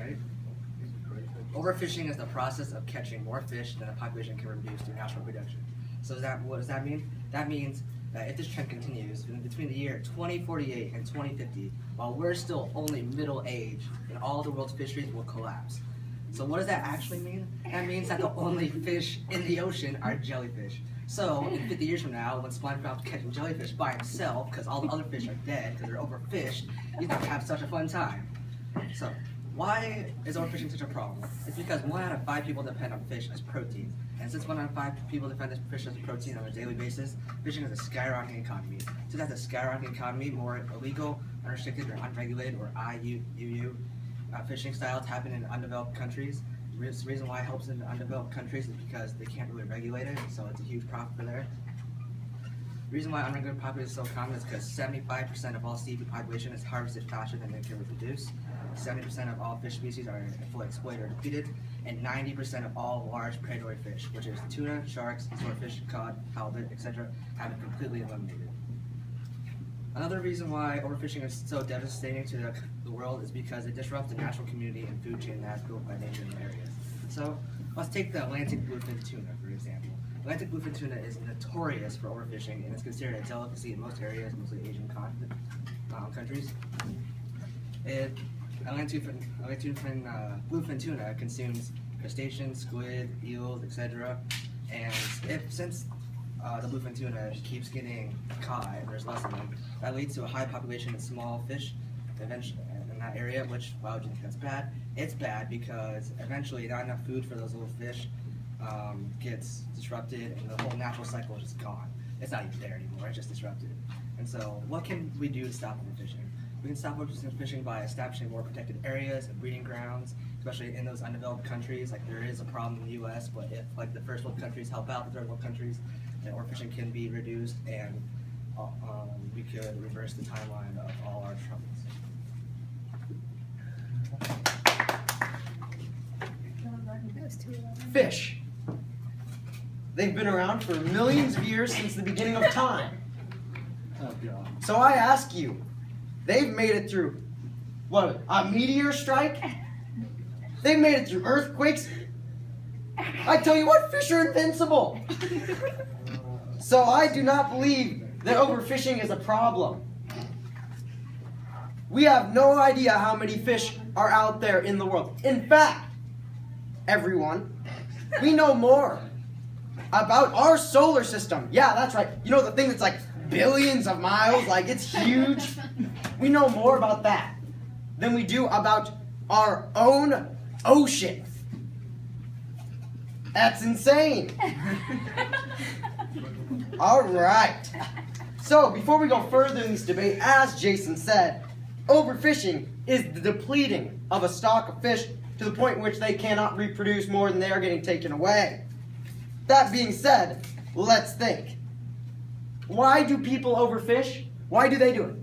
right? Overfishing is the process of catching more fish than a population can reproduce through natural production. So what does that mean? That means that if this trend continues, between the year 2048 and 2050, while we're still only middle age, then all the world's fisheries will collapse. So what does that actually mean? That means that the only fish in the ocean are jellyfish. So in 50 years from now, when SpongeBob's catching jellyfish by himself, because all the other fish are dead because they're overfished, he's not gonna have such a fun time. So why is overfishing such a problem? It's because 1 out of 5 people depend on fish as protein. And since 1 out of 5 people depend on fish as protein on a daily basis, fishing is a skyrocketing economy. So that's a skyrocketing economy, more illegal, unrestricted, or unregulated, or IUU fishing styles happen in undeveloped countries. The reason why it helps in undeveloped countries is because they can't really regulate it, so it's a huge profit for there. The reason why unregulated population is so common is because 75% of all seafood population is harvested faster than they can reproduce. 70% of all fish species are fully exploited or depleted, and 90% of all large predatory fish, which is tuna, sharks, swordfish, cod, halibut, etc., have been completely eliminated. Another reason why overfishing is so devastating to the world is because it disrupts the natural community and food chain that's built by nature in the areas. So let's take the Atlantic bluefin tuna, for example. Atlantic bluefin tuna is notorious for overfishing and is considered a delicacy in most areas, mostly Asian countries. Atlantic bluefin tuna consumes crustaceans, squid, eels, etc. And since the bluefin tuna keeps getting caught and there's less of them, that leads to a high population of small fish eventually in that area, which, why would you think that's bad? It's bad because eventually not enough food for those little fish gets disrupted and the whole natural cycle is just gone. It's not even there anymore, it's just disrupted. And so what can we do to stop overfishing? We can stop overfishing by establishing more protected areas and breeding grounds, especially in those undeveloped countries. Like there is a problem in the U.S., but if like the first world countries help out the third world countries, then overfishing can be reduced, and we could reverse the timeline of all our troubles. Fish. They've been around for millions of years since the beginning of time. Oh, God. So I ask you, they've made it through, what, a meteor strike? They've made it through earthquakes. I tell you what, fish are invincible. So I do not believe that overfishing is a problem. We have no idea how many fish are out there in the world. In fact, everyone, we know more about our solar system. Yeah, that's right. You know the thing that's like billions of miles, like it's huge. We know more about that than we do about our own ocean. That's insane. All right. So before we go further in this debate, as Jason said, overfishing is the depleting of a stock of fish to the point in which they cannot reproduce more than they are getting taken away. That being said, let's think. Why do people overfish? Why do they do it?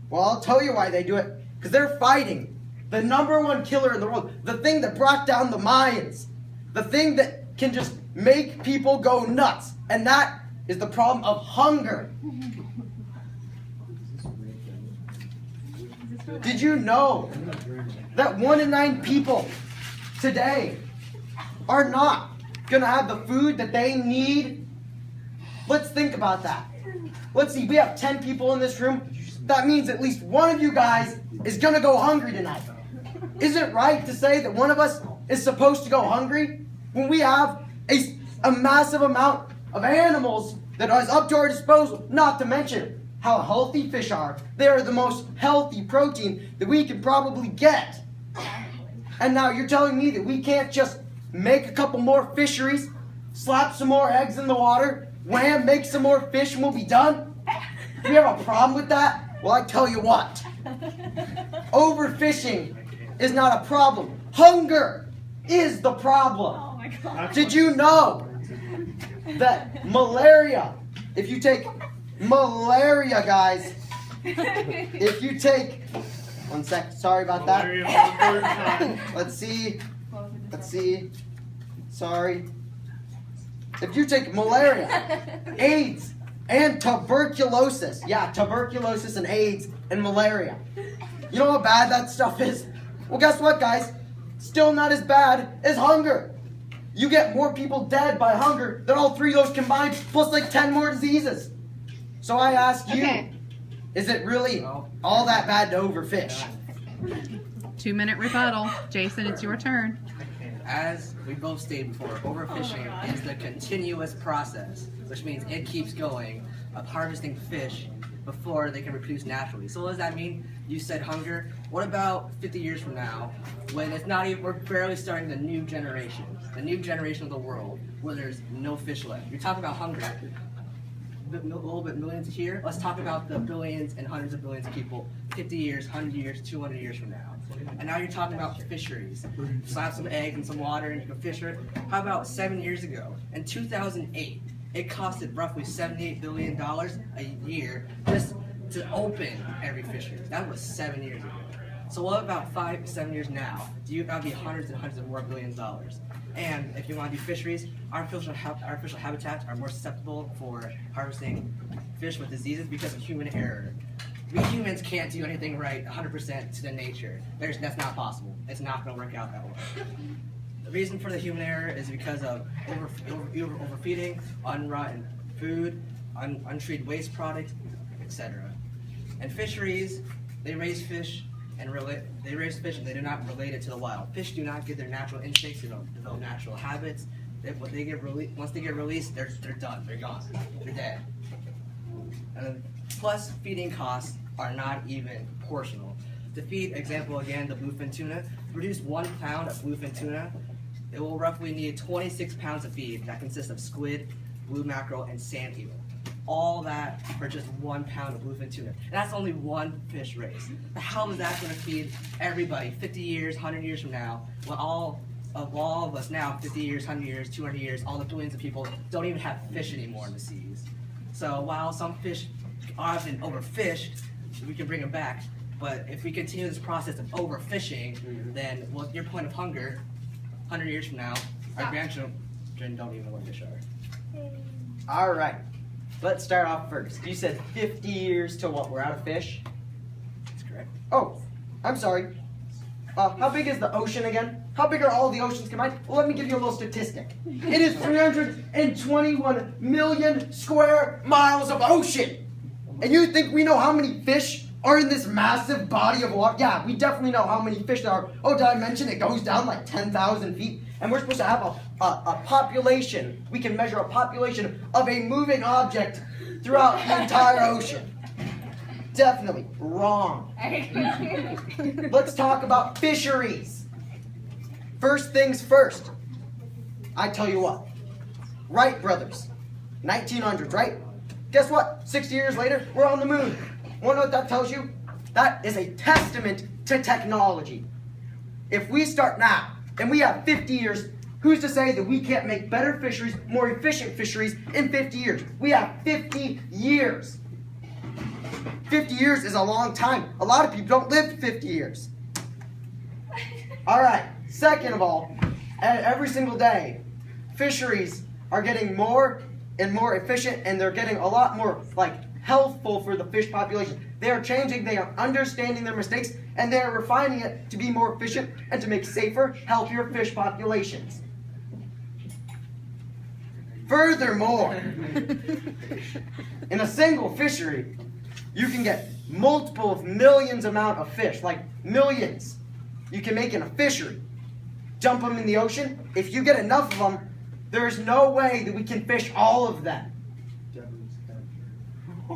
Well, I'll tell you why they do it. Because they're fighting the #1 killer in the world. The thing that brought down the Mayans. The thing that can just make people go nuts. And that is the problem of hunger. Did you know that 1 in 9 people today are not going to have the food that they need? Let's think about that. Let's see, we have 10 people in this room. That means at least one of you guys is going to go hungry tonight. Is it right to say that one of us is supposed to go hungry when we have a massive amount of animals that is up to our disposal, not to mention how healthy fish are? They are the most healthy protein that we can probably get. And now you're telling me that we can't just make a couple more fisheries, slap some more eggs in the water, wham, make some more fish and we'll be done? Do we have a problem with that? Well, I tell you what. Overfishing is not a problem. Hunger is the problem. Oh my God. Did you know that malaria, if you take malaria, guys, if you take, one sec, sorry about that. Let's see, sorry. If you take malaria, AIDS, and tuberculosis, yeah, tuberculosis and AIDS and malaria, you know how bad that stuff is? Well, guess what, guys? still not as bad as hunger. You get more people dead by hunger than all three of those combined, plus like 10 more diseases. So I ask you, Okay. is it really all that bad to overfish? 2-minute rebuttal. Jason, it's your turn. As we both stated before, overfishing is the continuous process, which means it keeps going of harvesting fish before they can reproduce naturally. So what does that mean? You said hunger. What about 50 years from now, when it's not even, we're barely starting the new generation of the world, where there's no fish left. You're talking about hunger, a little bit millions here. Let's talk about the billions and hundreds of billions of people 50 years, 100 years, 200 years from now. And now you're talking about fisheries. Slap some eggs in some water and you can fish it. How about 7 years ago? In 2008, it costed roughly $78 billion a year just to open every fishery. That was 7 years ago. So what about 5 to 7 years now? That'd be hundreds and hundreds of more billions of dollars. And if you want to do fisheries, artificial habitats are more susceptible for harvesting fish with diseases because of human error. We humans can't do anything right 100% to the nature. That's not possible. It's not going to work out that way. The reason for the human error is because of overfeeding, unrotten food, untreated waste products, etc. And fisheries, they raise fish and they do not relate it to the wild. Fish do not get their natural instincts, they don't develop natural habits. Once they get released, they're done. They're gone. They're dead. Plus, feeding costs are not even proportional. To feed, example again, the bluefin tuna, to produce 1 pound of bluefin tuna, it will roughly need 26 pounds of feed that consists of squid, blue mackerel, and sand eel. All that for just 1 pound of bluefin tuna. And that's only one fish race. But how is that going to feed everybody 50 years, 100 years from now, when all of us now, 50 years, 100 years, 200 years, all the billions of people don't even have fish anymore in the seas. So while some fish have been overfished, we can bring them back. But if we continue this process of overfishing, then what's your point of hunger? 100 years from now, our grandchildren don't even know what fish are. All right, let's start off first. You said 50 years till what? We're out of fish? That's correct. Oh, I'm sorry. How big is the ocean again? How big are all the oceans combined? Well, let me give you a little statistic. It is 321 million square miles of ocean. And you think we know how many fish are in this massive body of water? Yeah, we definitely know how many fish there are. Oh, did I mention it goes down like 10,000 feet? And we're supposed to have a population. We can measure a population of a moving object throughout the entire ocean. Definitely wrong. Let's talk about fisheries. First things first. I tell you what. Wright brothers, 1900s, right? Guess what? 60 years later, we're on the moon. Want to know what that tells you? That is a testament to technology. If we start now, and we have 50 years, who's to say that we can't make better fisheries, more efficient fisheries in 50 years? We have 50 years. 50 years is a long time. A lot of people don't live 50 years. All right, second of all, every single day, fisheries are getting more and more efficient, and they're getting a lot more healthful for the fish population. They are changing, they are understanding their mistakes, and they are refining it to be more efficient and to make safer, healthier fish populations. Furthermore, in a single fishery, you can get multiple of millions amount of fish, like millions. You can make in a fishery. Dump them in the ocean. If you get enough of them, there's no way that we can fish all of them.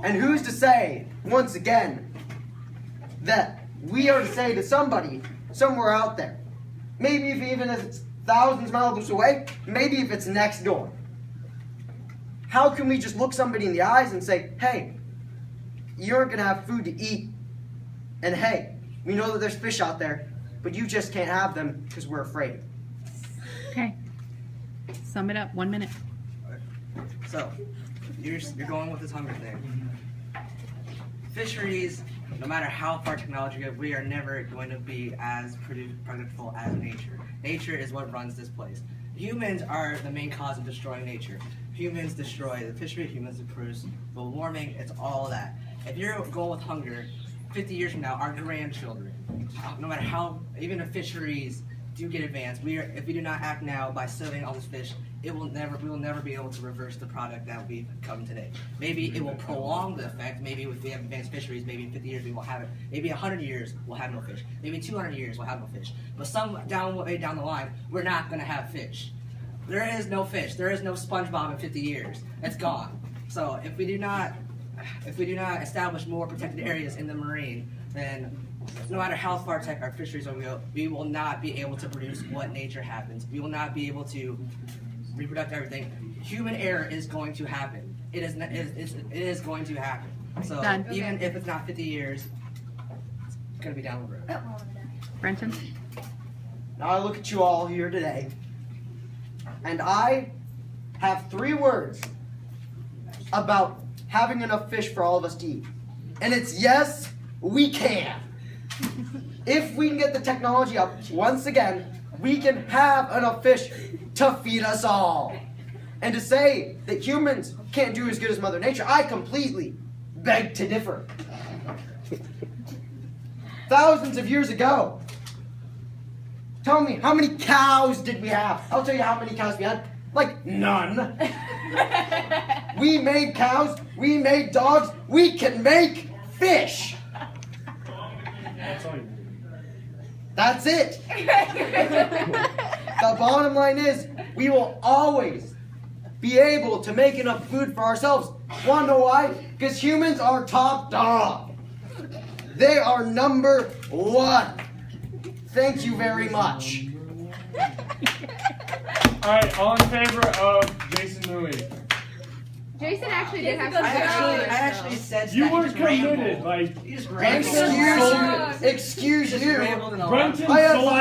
And who's to say, once again, that we are to say to somebody somewhere out there, maybe if even if it's thousands of miles away, maybe if it's next door, how can we just look somebody in the eyes and say, hey, you aren't going to have food to eat, and hey, we know that there's fish out there, but you just can't have them because we're afraid. Okay. Sum it up. 1 minute. So, you're going with this hunger thing. Fisheries, no matter how far technology goes, we are never going to be as predictable as nature. Nature is what runs this place. Humans are the main cause of destroying nature. Humans destroy the fishery, humans produce global warming, it's all that. If you're going with hunger, 50 years from now, our grandchildren, no matter how, even if fisheries do get advanced, if we do not act now by serving all this fish, we will never be able to reverse the product that we've come today. Maybe it will prolong the effect. Maybe if we have advanced fisheries, maybe in 50 years we won't have it. Maybe 100 years we'll have no fish. Maybe 200 years we'll have no fish. But some way down the line, we're not going to have fish. There is no fish. There is no SpongeBob in 50 years. It's gone. So if we do not establish more protected areas in the marine, then no matter how far tech our fisheries will go, we will not be able to produce what nature happens. We will not be able to reproduce everything. Human error is going to happen. It is going to happen. So Done. even if it's not 50 years, it's going to be down the road. Brenton? Now I look at you all here today, and I have 3 words about having enough fish for all of us to eat. And it's yes, we can. If we can get the technology up once again, we can have enough fish to feed us all. And to say that humans can't do as good as Mother Nature, I completely beg to differ. Thousands of years ago, tell me, how many cows did we have? I'll tell you how many cows we had. Like, none. We made cows, we made dogs, we can make fish. That's all you need. That's it. The bottom line is, we will always be able to make enough food for ourselves. Wanna know why? Because humans are top dog. They are number 1. Thank you very much. Alright, all in favor of Jason Louis? Jason actually did have I some actually said You that. weren't just rambled. committed, like, You just Brenton rambled. sold it. Excuse Just you. rambled and all. Brenton I have sold